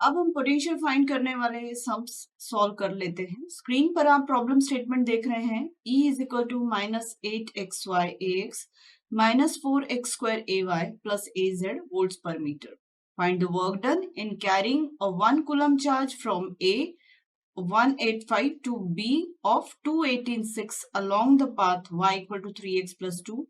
अब हम potential find करने वाले सम्स सॉल्व कर लेते हैं। स्क्रीन पर आप प्रॉब्लम स्टेटमेंट देख रहे हैं। E is equal to -8xy ax -4x² ay plus az volts per meter. Find the work done in carrying a 1 coulomb charge from A 185 to B of 2186 along the path y equal to 3x plus 2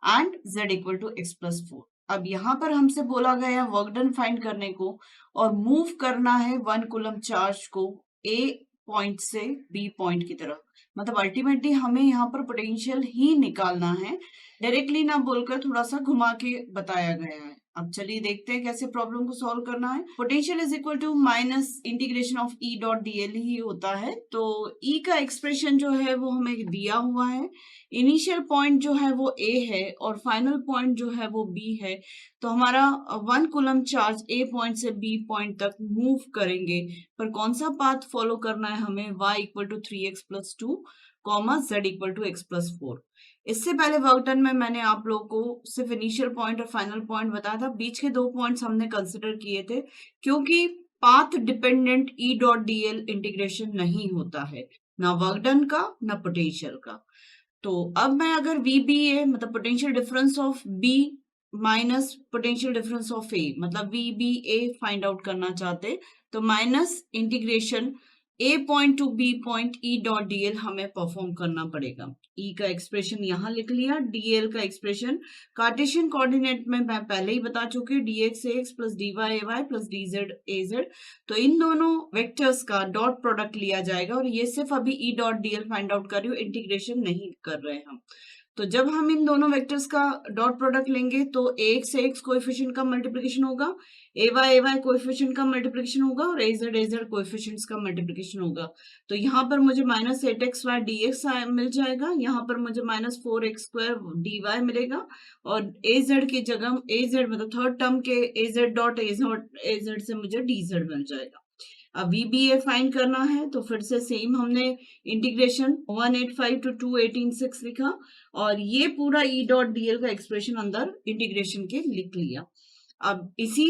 and z equal to x plus 4. अब यहाँ पर हमसे बोला गया work done find करने को और move करना है 1 कूलम चार्ज को A पॉइंट से B पॉइंट की तरफ। मतलब अल्टीमेटली हमें यहाँ पर पोटेंशियल ही निकालना है, डायरेक्टली ना बोलकर थोड़ा सा घुमा के बताया गया है। अब चलिए देखते हैं कैसे प्रॉब्लम को सॉल्व करना है। Potential is equal to minus integration of E dot dl ही होता है। तो ई का एक्सप्रेशन जो है वो हमें दिया हुआ है। इनिशियल पॉइंट जो है वो ए है और फाइनल पॉइंट जो है वो बी है। तो हमारा 1 कूलम चार्ज ए पॉइंट से बी पॉइंट तक मूव करेंगे, पर कौन सा पाथ फॉलो करना है हमें, y equal to 3x plus 2 z equal to x plus 4। इससे पहले वर्क डन में मैंने आप लोगों को सिर्फ इनिशियल पॉइंट और फाइनल पॉइंट बताया था। बीच के 2 पॉइंट्स हमने कंसिडर किए थे क्योंकि पाथ डिपेंडेंट ई डॉट डीएल इंटीग्रेशन नहीं होता है, ना वर्क डन का ना पोटेंशियल का। तो अब मैं अगर VBA मतलब potential difference of B minus potential difference of A मतलब VBA फाइंड आउट करना चाहते, तो minus integration A point two B point E dot DL हमें परफॉर्म करना पड़ेगा। E का एक्सप्रेशन यहाँ लिख लिया, DL का एक्सप्रेशन कार्टेशियन कोऑर्डिनेट में मैं पहले ही बता चुकी हूँ, dx ax plus dy ay plus dz az। तो इन दोनों वेक्टर्स का डॉट प्रोडक्ट लिया जाएगा और ये सिर्फ अभी E dot DL find out कर रही हूँ, इंटीग्रेशन नहीं कर रहे हम। तो जब हम इन दोनों वेक्टर्स का डॉट प्रोडक्ट लेंगे तो ax से x कोएफिशिएंट का मल्टीप्लिकेशन होगा, ay कोएफिशिएंट का मल्टीप्लिकेशन होगा और az कोएफिशिएंट्स का मल्टीप्लिकेशन होगा। तो यहाँ पर मुझे -8xy dx मिल जाएगा, यहाँ पर मुझे -4x² dy मिलेगा और az की जगह az मतलब थर्ड टर्म के az डॉट az से मुझे dz मिल जाएगा। अब VBA फाइंड करना है तो फिर से सेम हमने इंटीग्रेशन 185 टू 2186 लिखा और ये पूरा E डॉट DL का एक्सप्रेशन अंदर इंटीग्रेशन के लिख लिया। अब इसी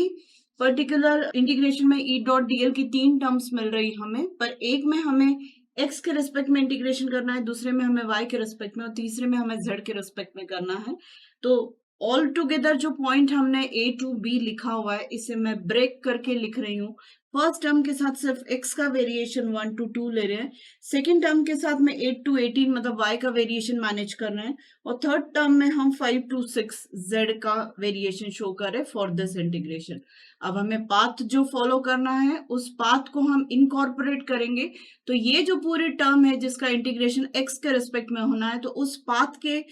पर्टिकुलर इंटीग्रेशन में E डॉट DL की 3 टर्म्स मिल रही हमें, पर एक में हमें x के रेस्पेक्ट में इंटीग्रेशन करना है, दूसरे में हमें y के रेस्पेक्ट में और तीसरे में हमें z के रेस्पेक्ट में करना है। तो ऑल टुगेदर जो पॉइंट हमने A टू B लिखा हुआ है इसे मैं ब्रेक करके लिख रही हूँ। फर्स्ट टर्म के साथ सिर्फ x का वेरिएशन 1 to 2 ले रहे हैं, सेकेंड टर्म के साथ में 8 to 18 मतलब y का वेरिएशन मैनेज कर रहे हैं और थर्ड टर्म में हम 5 to 6 z का वेरिएशन शो कर रहे हैं फॉर दिस इंटीग्रेशन। अब हमें पाथ जो फॉलो करना है उस पाथ को हम इनकॉर्पोरेट करेंगे। तो ये जो पूरी टर्म है जिसका इंटीग्रेशन x के रिस्पेक्ट में होना है, तो उस पाथ के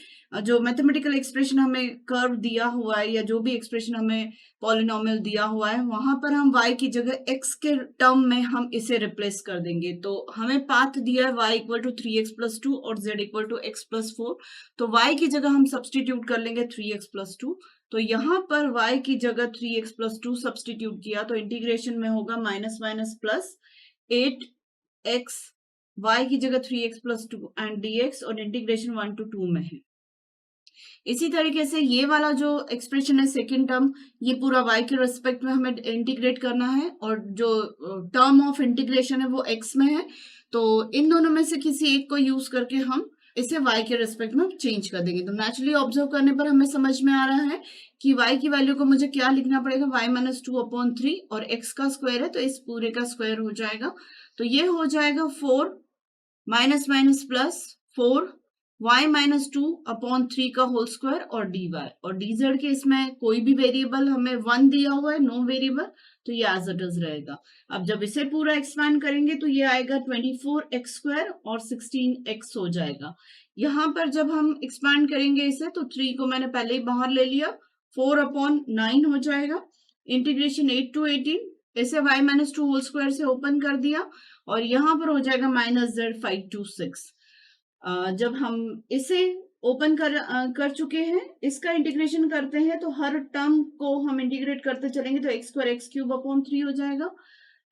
जो मैथमेटिकल एक्सप्रेशन हमें कर्व दिया हुआ है या जो भी एक्सप्रेशन हमें पॉलिनोमियल दिया हुआ है वहां पर हम y की जगह x के टर्म में हम इसे रिप्लेस कर देंगे। तो हमें पाथ दिया है y equal to 3x plus 2 और z equal to x plus 4। तो y की जगह हम सब्सटीट्यूट कर लेंगे 3x प्लस 2। तो यहाँ पर y की जगह 3x प्लस 2 सब्सटीट्यूट किया तो इंटीग्रेशन में होगा minus minus plus 8x, y की जगह 3x प्लस 2 एंड dx और इंटीग्रेशन 1 to 2 में है। इसी तरीके से ये वाला जो एक्सप्रेशन है सेकेंड टर्म, ये पूरा y के रेस्पेक्ट में हमें इंटीग्रेट करना है और जो टर्म ऑफ इंटीग्रेशन है वो x में है। तो इन दोनों में से किसी एक को यूज करके हम इसे y के रेस्पेक्ट में चेंज कर देंगे। तो नेचुरली ऑब्जर्व करने पर हमें समझ में आ रहा है कि y की वैल्यू को मुझे क्या लिखना पड़ेगा, y माइनस 2/3 और x का स्क्वायर है तो इस पूरे का स्क्वायर हो जाएगा। तो ये हो जाएगा 4 minus minus plus 4 y minus 2/3 का होल स्क्वायर और dy और dz के इसमें कोई भी वेरिएबल हमें 1 दिया हुआ है, नो वेरिएबल, तो ये एज इट इज रहेगा। अब जब इसे पूरा एक्सपैंड करेंगे तो ये आएगा 24x² और 16x हो जाएगा। यहाँ पर जब हम एक्सपैंड करेंगे इसे तो 3 को मैंने पहले ही बाहर ले लिया, 4/9 हो जाएगा। इंटीग्रेशन 8 to 18 इसे y माइनस 2 होल स्क्वायर से ओपन कर दिया और यहाँ पर हो जाएगा -z 5 to 6। जब हम इसे ओपन कर चुके हैं, इसका इंटीग्रेशन करते हैं तो हर टर्म को हम इंटीग्रेट करते चलेंगे तो x² x³ हो जाएगा,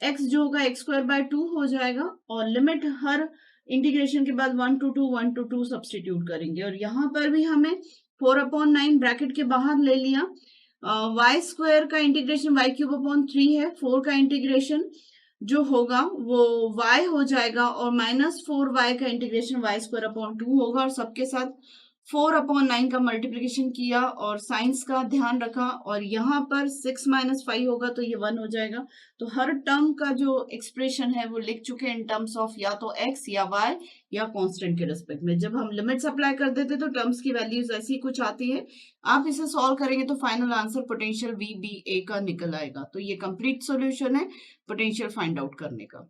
x जो होगा x²/2 हो जाएगा और लिमिट हर इंटीग्रेशन के बाद 1 to 2 सब्सटीट्यूट करेंगे और यहाँ पर भी हमें 4/9 ब्रैकेट के बाहर ले लिया वाई स्क्वायर का इंटीग्रेशन वाई क्यूब अपॉन 3 है, 4 का इंटीग्रेशन जो होगा वो y हो जाएगा और -4y का इंटीग्रेशन वाई स्क्वायर अपॉन 2 होगा और सबके साथ 4/9 का मल्टीप्लिकेशन किया और साइंस का ध्यान रखा और यहाँ पर 6 - 5 होगा तो ये 1 हो जाएगा। तो हर टर्म का जो एक्सप्रेशन है वो लिख चुके हैं इन टर्म्स ऑफ या तो x या y या कांस्टेंट के रिस्पेक्ट में। जब हम लिमिट्स अप्लाई कर देते तो टर्म्स की वैल्यूज ऐसी ही कुछ आती है। आप इसे सॉल्व करेंगे तो फाइनल आंसर पोटेंशियल VBA का निकल आएगा। तो ये कंप्लीट सॉल्यूशन है पोटेंशियल फाइंड आउट करने का।